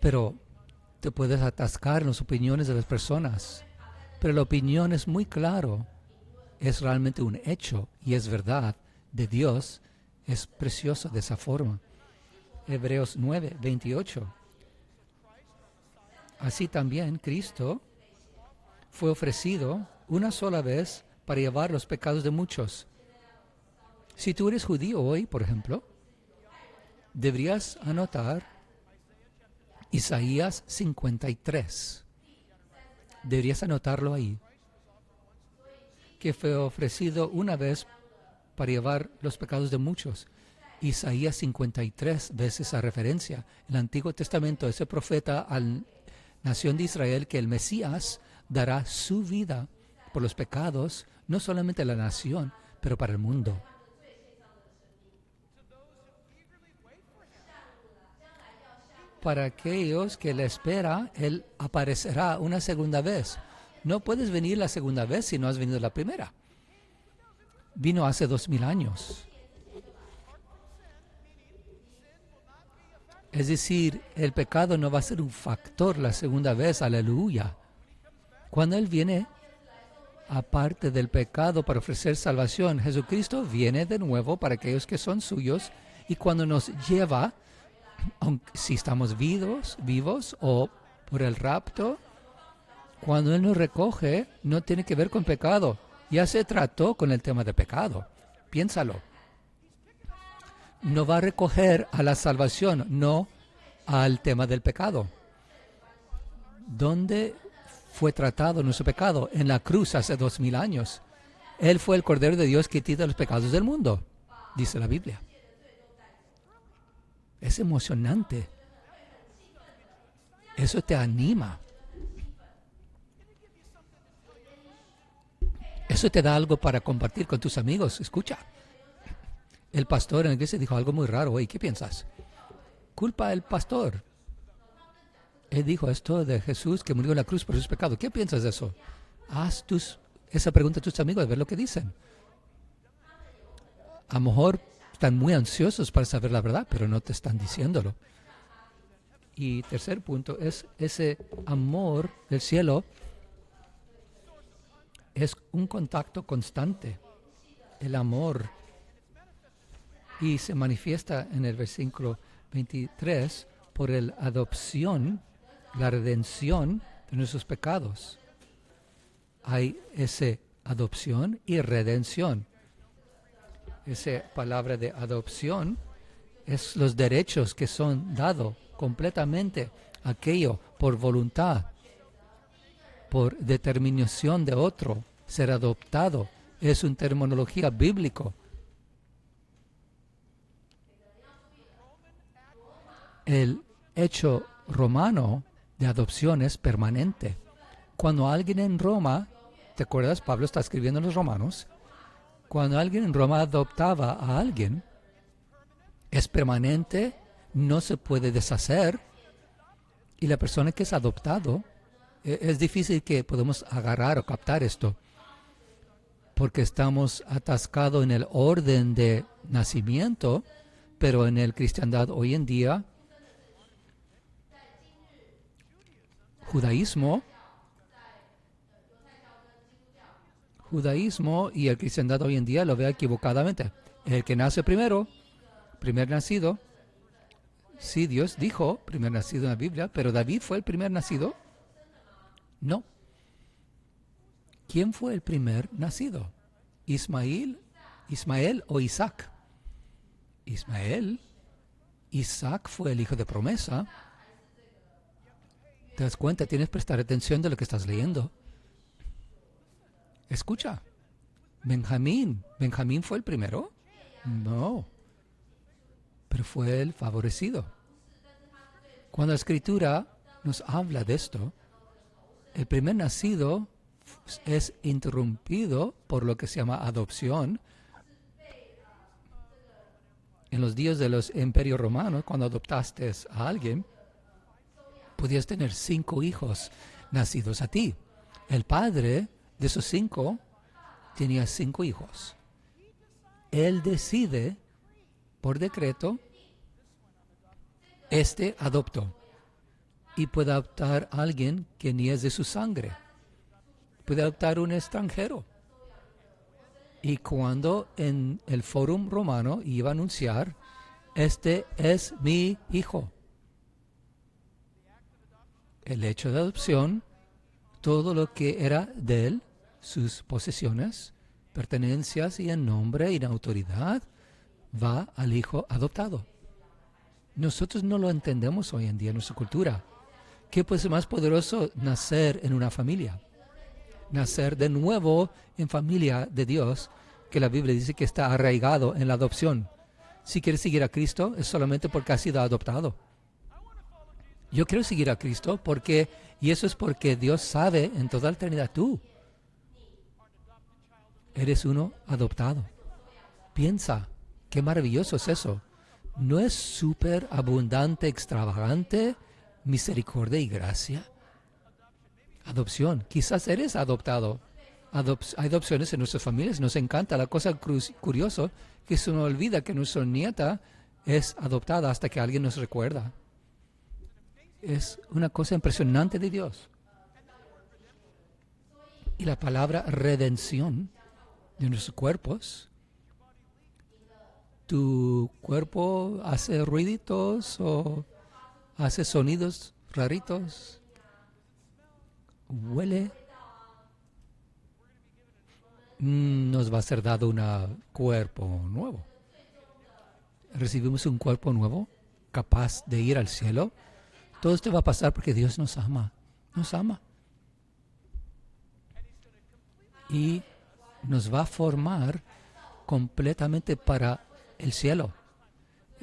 Pero te puedes atascar en las opiniones de las personas. Pero la opinión es muy claro. Es realmente un hecho y es verdad de Dios. Es precioso de esa forma. Hebreos 9:28. Así también Cristo fue ofrecido una sola vez para llevar los pecados de muchos. Si tú eres judío hoy, por ejemplo, deberías anotar Isaías 53. Deberías anotarlo ahí. Que fue ofrecido una vez para llevar los pecados de muchos. Isaías 53 veces esa referencia. En el Antiguo Testamento, ese profeta a la nación de Israel que el Mesías dará su vida por los pecados, no solamente de la nación, pero para el mundo. Para aquellos que le espera, Él aparecerá una segunda vez. No puedes venir la segunda vez si no has venido la primera. Vino hace 2000 años. Es decir, el pecado no va a ser un factor la segunda vez, aleluya. Cuando Él viene, aparte del pecado para ofrecer salvación, Jesucristo viene de nuevo para aquellos que son suyos, y cuando nos lleva, si estamos vivos o por el rapto, cuando Él nos recoge, no tiene que ver con pecado. Ya se trató con el tema de pecado. Piénsalo. No va a recoger a la salvación, no al tema del pecado. ¿Dónde fue tratado nuestro pecado? En la cruz hace 2000 años. Él fue el Cordero de Dios que quita los pecados del mundo, dice la Biblia. Es emocionante. Eso te anima. Eso te da algo para compartir con tus amigos. Escucha. El pastor en la iglesia dijo algo muy raro. Oye, ¿qué piensas? Culpa al pastor. Él dijo esto de Jesús que murió en la cruz por sus pecados. ¿Qué piensas de eso? Haz esa pregunta a tus amigos, a ver lo que dicen. A lo mejor están muy ansiosos para saber la verdad, pero no te están diciéndolo. Y tercer punto es ese amor del cielo. Es un contacto constante. El amor. Y se manifiesta en el versículo 23 por la adopción, la redención de nuestros pecados. Hay esa adopción y redención. Esa palabra de adopción es los derechos que son dados completamente aquello por voluntad, por determinación de otro, ser adoptado. Es una terminología bíblica. El hecho romano de adopción es permanente. Cuando alguien en Roma, ¿te acuerdas? Pablo está escribiendo en los Romanos. Cuando alguien en Roma adoptaba a alguien, es permanente, no se puede deshacer. Y la persona que es adoptado, es difícil que podamos agarrar o captar esto, porque estamos atascados en el orden de nacimiento, pero en el cristiandad hoy en día, judaísmo y el cristiandad hoy en día lo ve equivocadamente. El que nace primero, primer nacido, sí, Dios dijo primer nacido en la Biblia, pero David fue el primer nacido. No. ¿Quién fue el primer nacido? ¿Ismael o Isaac? Ismael. Isaac fue el hijo de promesa. ¿Te das cuenta? Tienes que prestar atención de lo que estás leyendo. Escucha. Benjamín fue el primero. No. Pero fue el favorecido. Cuando la Escritura nos habla de esto, el primer nacido es interrumpido por lo que se llama adopción. En los días de los imperios romanos, cuando adoptaste a alguien, podías tener 5 hijos nacidos a ti. El padre de esos 5 tenía 5 hijos. Él decide, por decreto, adoptó. Y puede adoptar a alguien que ni es de su sangre. Puede adoptar un extranjero. Y cuando en el Fórum Romano iba a anunciar, este es mi hijo. El hecho de adopción, todo lo que era de él, sus posesiones, pertenencias y en nombre y en autoridad, va al hijo adoptado. Nosotros no lo entendemos hoy en día en nuestra cultura. ¿Qué puede ser más poderoso? Nacer en una familia. Nacer de nuevo en familia de Dios, que la Biblia dice que está arraigado en la adopción. Si quieres seguir a Cristo, es solamente porque has sido adoptado. Yo quiero seguir a Cristo y eso es porque Dios sabe en toda la eternidad, tú eres uno adoptado. Piensa, qué maravilloso es eso. ¿No es súper abundante, extravagante, misericordia y gracia? Adopción. Quizás eres adoptado. Hay adopciones en nuestras familias. Nos encanta. La cosa curiosa que se nos olvida que nuestra nieta es adoptada hasta que alguien nos recuerda. Es una cosa impresionante de Dios. Y la palabra redención de nuestros cuerpos. ¿Tu cuerpo hace ruiditos o hace sonidos raritos? ¿Huele? Nos va a ser dado un cuerpo nuevo. Recibimos un cuerpo nuevo, capaz de ir al cielo. Todo esto va a pasar porque Dios nos ama. Nos ama. Y nos va a formar completamente para el cielo.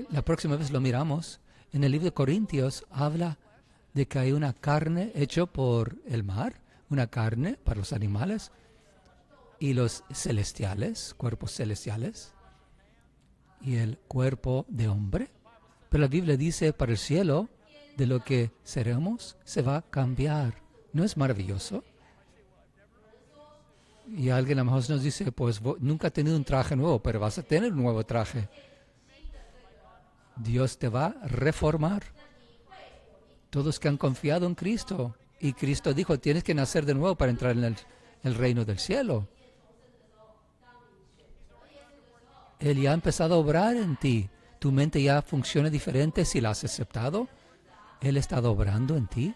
La próxima vez lo miramos. En el libro de Corintios habla de que hay una carne hecha por el mar, una carne para los animales y los celestiales, cuerpos celestiales, y el cuerpo de hombre. Pero la Biblia dice para el cielo, de lo que seremos, se va a cambiar. ¿No es maravilloso? Y alguien a lo mejor nos dice, pues nunca he tenido un traje nuevo, pero vas a tener un nuevo traje. Dios te va a reformar. Todos que han confiado en Cristo. Y Cristo dijo, tienes que nacer de nuevo para entrar en el reino del cielo. Él ya ha empezado a obrar en ti. Tu mente ya funciona diferente si la has aceptado. Él ha estado obrando en ti.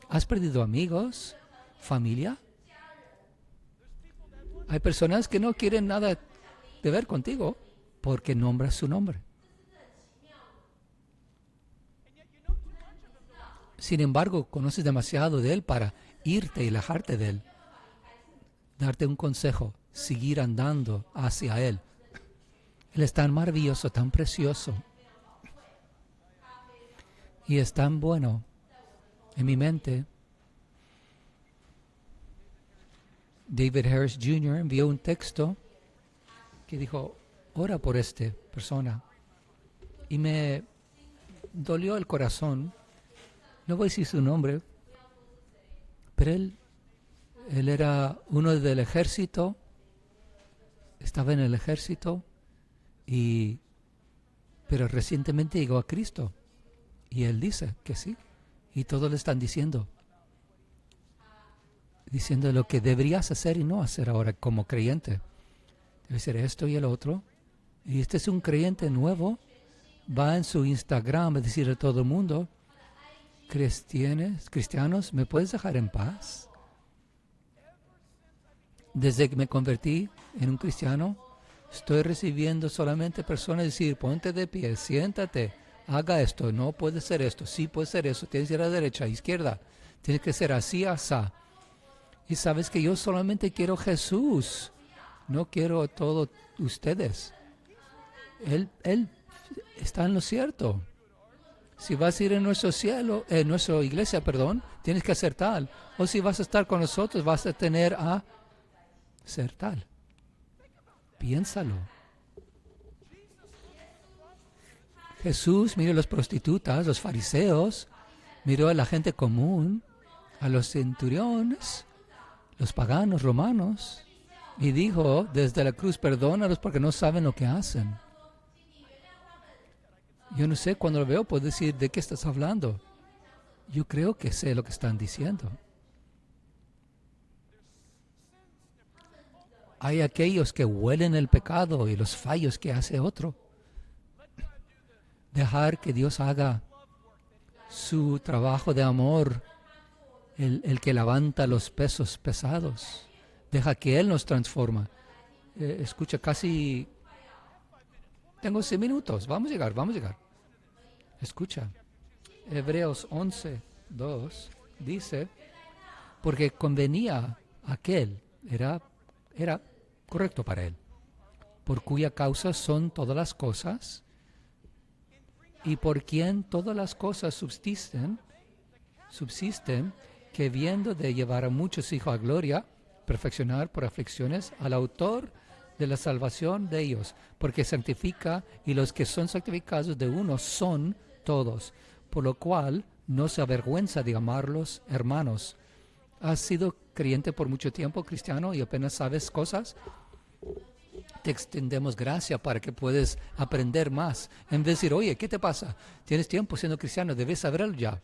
¿Has perdido amigos? ¿Familia? Hay personas que no quieren nada de ver contigo porque nombras su nombre. Sin embargo, conoces demasiado de Él para irte y alejarte de Él. Darte un consejo, seguir andando hacia Él. Él es tan maravilloso, tan precioso. Y es tan bueno. En mi mente, David Harris Jr. envió un texto que dijo, ora por esta persona. Y me dolió el corazón. No voy a decir su nombre, pero él era uno del ejército, estaba en el ejército, pero recientemente llegó a Cristo. Y él dice que sí, y todos le están diciendo lo que deberías hacer y no hacer ahora como creyente. Debe ser esto y el otro. Y este es un creyente nuevo, va en su Instagram a decir a todo el mundo, cristianos, ¿me puedes dejar en paz? Desde que me convertí en un cristiano, estoy recibiendo solamente personas decir, ponte de pie, siéntate, haga esto, no puede ser esto, sí puede ser eso, tienes que ir a la derecha, a la izquierda, tienes que ser así, asá. Y sabes que yo solamente quiero Jesús, no quiero a todos ustedes. Él está en lo cierto. Si vas a ir en nuestro cielo, en nuestra iglesia, tienes que hacer tal. O si vas a estar con nosotros, vas a tener a ser tal. Piénsalo. Jesús miró a las prostitutas, los fariseos, miró a la gente común, a los centuriones, los paganos romanos, y dijo desde la cruz, perdónalos porque no saben lo que hacen. Yo no sé, cuando lo veo puedo decir, ¿de qué estás hablando? Yo creo que sé lo que están diciendo. Hay aquellos que huelen el pecado y los fallos que hace otro. Dejar que Dios haga su trabajo de amor, el que levanta los pesos pesados. Deja que Él nos transforma. Escucha, casi... Tengo 6 minutos. Vamos a llegar. Escucha. Hebreos 11:2 dice, porque convenía aquel, era correcto para él, por cuya causa son todas las cosas, y por quien todas las cosas subsisten, que viendo de llevar a muchos hijos a gloria, perfeccionar por aflicciones al autor de la salvación de ellos, porque santifica, y los que son santificados de uno son todos, por lo cual no se avergüenza de llamarlos hermanos. ¿Has sido creyente por mucho tiempo, cristiano, y apenas sabes cosas? Te extendemos gracia para que puedas aprender más. En vez de decir, oye, ¿qué te pasa? Tienes tiempo siendo cristiano, debes saberlo ya.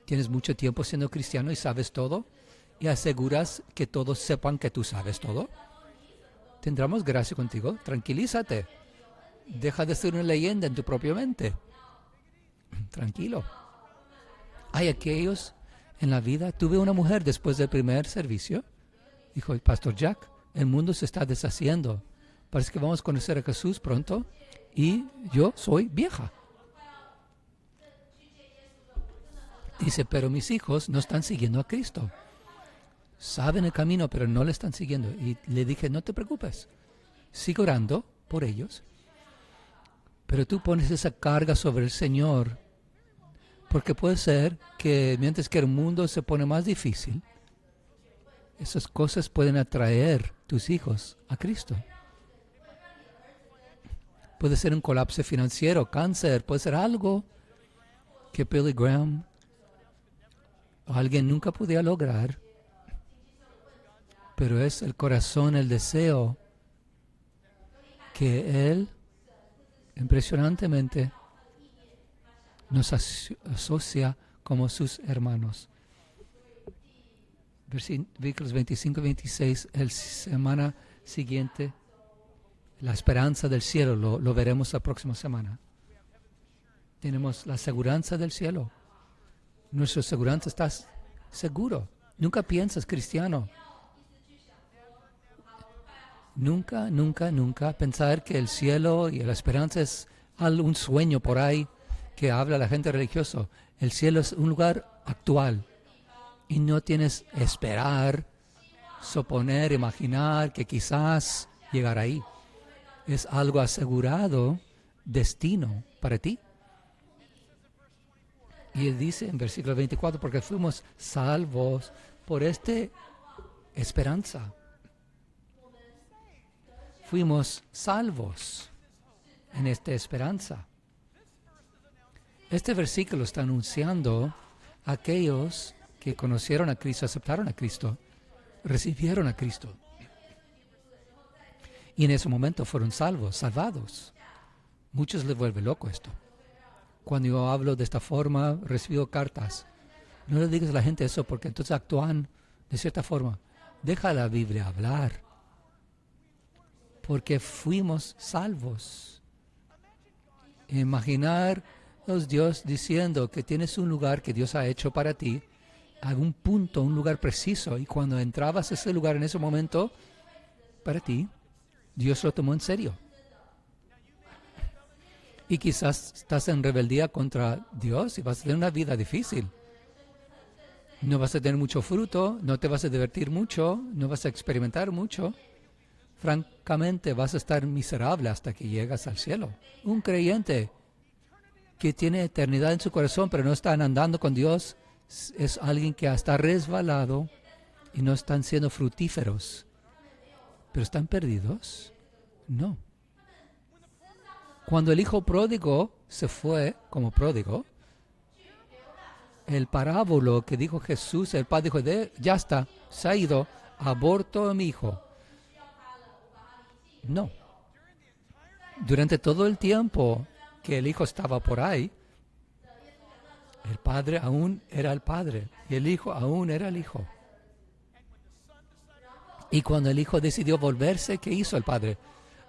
Tienes mucho tiempo siendo cristiano y sabes todo, y aseguras que todos sepan que tú sabes todo. Tendremos gracia contigo. Tranquilízate. Deja de ser una leyenda en tu propia mente. Tranquilo. Hay aquellos en la vida. Tuve una mujer después del primer servicio. Dijo, Pastor Jack, el mundo se está deshaciendo. Parece que vamos a conocer a Jesús pronto. Y yo soy vieja. Dice, pero mis hijos no están siguiendo a Cristo. Saben el camino, pero no le están siguiendo. Y le dije, no te preocupes. Sigo orando por ellos. Pero tú pones esa carga sobre el Señor. Porque puede ser que mientras que el mundo se pone más difícil, esas cosas pueden atraer tus hijos a Cristo. Puede ser un colapso financiero, cáncer, puede ser algo que Billy Graham o alguien nunca podía lograr, pero es el corazón, el deseo que Él impresionantemente nos asocia como sus hermanos. Versículos 25 y 26, la semana siguiente, la esperanza del cielo, lo veremos la próxima semana. Tenemos la seguridad del cielo. Nuestra seguridad está seguro. Nunca piensas, cristiano. Nunca pensar que el cielo y la esperanza es un sueño por ahí que habla la gente religiosa. El cielo es un lugar actual y no tienes esperar, suponer, imaginar que quizás llegar ahí. Es algo asegurado, destino para ti. Y él dice en versículo 24, porque fuimos salvos por esta esperanza. Fuimos salvos en esta esperanza. Este versículo está anunciando a aquellos que conocieron a Cristo, aceptaron a Cristo, recibieron a Cristo. Y en ese momento fueron salvados. Muchos les vuelve loco esto. Cuando yo hablo de esta forma, recibo cartas. No le digas a la gente eso porque entonces actúan de cierta forma. Deja la Biblia hablar. Porque fuimos salvos. Imaginar Dios diciendo que tienes un lugar que Dios ha hecho para ti, a un punto, un lugar preciso, y cuando entrabas a ese lugar en ese momento, para ti, Dios lo tomó en serio. Y quizás estás en rebeldía contra Dios y vas a tener una vida difícil. No vas a tener mucho fruto, no te vas a divertir mucho, no vas a experimentar mucho. Francamente, vas a estar miserable hasta que llegas al cielo. Un creyente que tiene eternidad en su corazón, pero no están andando con Dios, es alguien que está resbalado y no están siendo fructíferos. ¿Pero están perdidos? No. Cuando el hijo pródigo se fue como pródigo, el parábolo que dijo Jesús, el padre dijo, ya está, se ha ido, aborto a mi hijo. No. Durante todo el tiempo que el hijo estaba por ahí, el padre aún era el padre y el hijo aún era el hijo. Y cuando el hijo decidió volverse, ¿qué hizo el padre?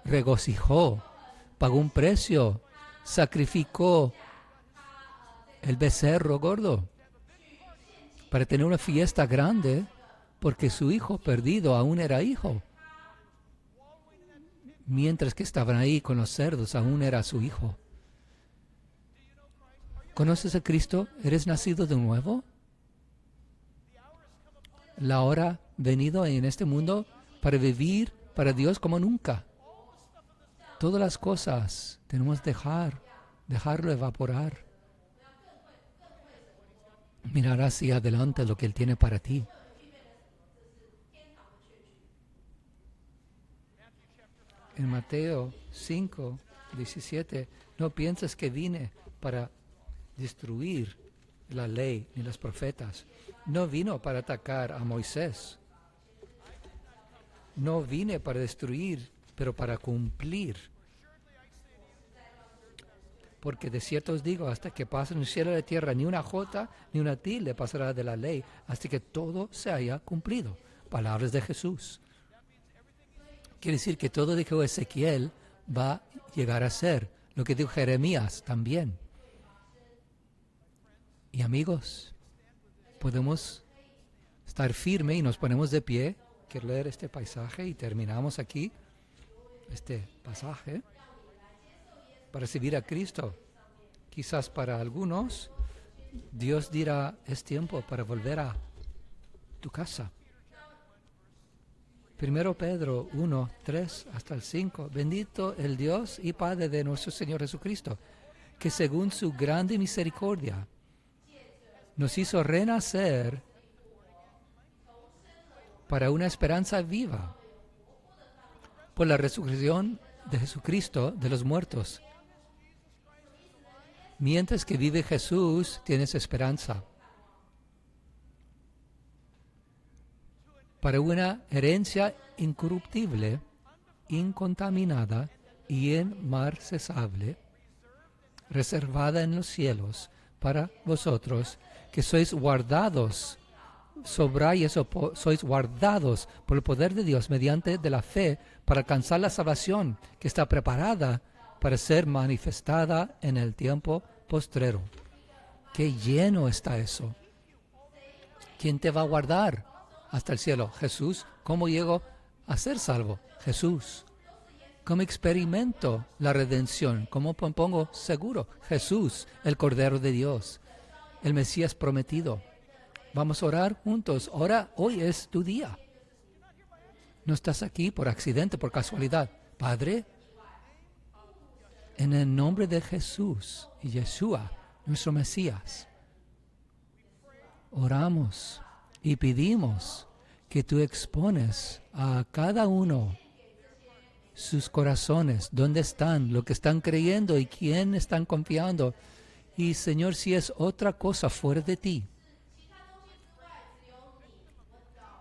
Regocijó, pagó un precio, sacrificó el becerro gordo para tener una fiesta grande porque su hijo perdido aún era hijo. Mientras que estaban ahí con los cerdos, aún era su hijo. ¿Conoces a Cristo? ¿Eres nacido de nuevo? La hora ha venido en este mundo para vivir para Dios como nunca. Todas las cosas tenemos que dejar dejarlo evaporar. Mirar hacia adelante lo que Él tiene para ti. En Mateo 5, 17, no pienses que vine para destruir la ley ni los profetas. No vino para atacar a Moisés. No vine para destruir, pero para cumplir. Porque de cierto os digo, hasta que pasen el cielo y la tierra, ni una jota ni una tilde pasará de la ley, hasta que todo se haya cumplido. Palabras de Jesús. Quiere decir que todo lo que dijo Ezequiel va a llegar a ser. Lo que dijo Jeremías también. Y amigos, podemos estar firmes y nos ponemos de pie. Quiero leer este paisaje y terminamos aquí este pasaje para recibir a Cristo. Quizás para algunos Dios dirá, es tiempo para volver a tu casa. 1 Pedro 1, 3 hasta el 5. Bendito el Dios y Padre de nuestro Señor Jesucristo, que según su grande misericordia nos hizo renacer para una esperanza viva por la resurrección de Jesucristo de los muertos. Mientras que vive Jesús, tienes esperanza para una herencia incorruptible, incontaminada y inmarcesable, reservada en los cielos para vosotros, que sois guardados, sois guardados por el poder de Dios mediante de la fe para alcanzar la salvación que está preparada para ser manifestada en el tiempo postrero. ¡Qué lleno está eso! ¿Quién te va a guardar hasta el cielo? Jesús. ¿Cómo llego a ser salvo? Jesús. ¿Cómo experimento la redención? ¿Cómo me pongo seguro? Jesús, el Cordero de Dios, el Mesías prometido. Vamos a orar juntos. Ora, hoy es tu día. No estás aquí por accidente, por casualidad. Padre, en el nombre de Jesús y Yeshua, nuestro Mesías, oramos y pedimos que tú expones a cada uno sus corazones, dónde están, lo que están creyendo y quién están confiando. Y Señor, si es otra cosa fuera de ti,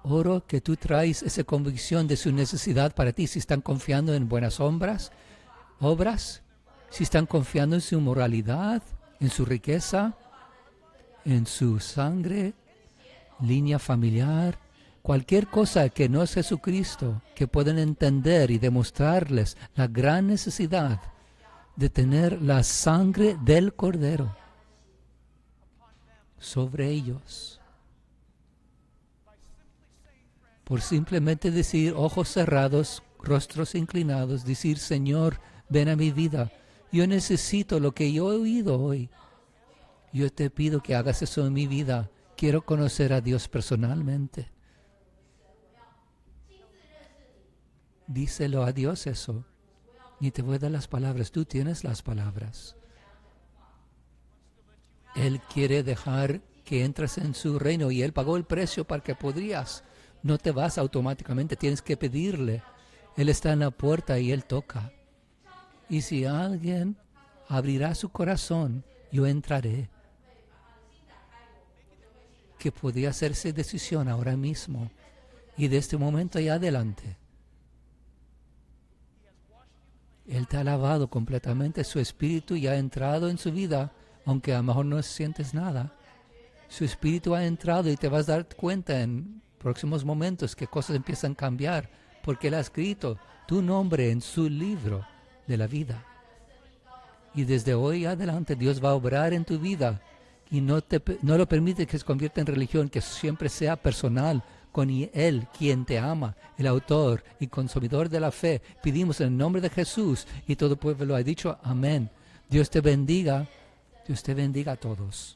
oro que tú traes esa convicción de su necesidad para ti. Si están confiando en buenas obras, si están confiando en su moralidad, en su riqueza, en su sangre, línea familiar, cualquier cosa que no es Jesucristo, que puedan entender y demostrarles la gran necesidad de tener la sangre del Cordero sobre ellos. Por simplemente decir, ojos cerrados, rostros inclinados, decir, Señor, ven a mi vida. Yo necesito lo que yo he oído hoy. Yo te pido que hagas eso en mi vida. Quiero conocer a Dios personalmente. Díselo a Dios eso. Ni te voy a dar las palabras, tú tienes las palabras. Él quiere dejar que entres en su reino y Él pagó el precio para que podrías. No te vas automáticamente, tienes que pedirle. Él está en la puerta y Él toca. Y si alguien abrirá su corazón, yo entraré. Que podría hacerse decisión ahora mismo y de este momento y adelante. Él te ha lavado completamente, su espíritu ya ha entrado en su vida, aunque a lo mejor no sientes nada. Su espíritu ha entrado y te vas a dar cuenta en próximos momentos que cosas empiezan a cambiar, porque Él ha escrito tu nombre en su libro de la vida. Y desde hoy adelante Dios va a obrar en tu vida y no lo permite que se convierta en religión, que siempre sea personal con Él, quien te ama, el autor y consumidor de la fe. Pedimos en el nombre de Jesús y todo el pueblo lo ha dicho amén. Dios te bendiga a todos.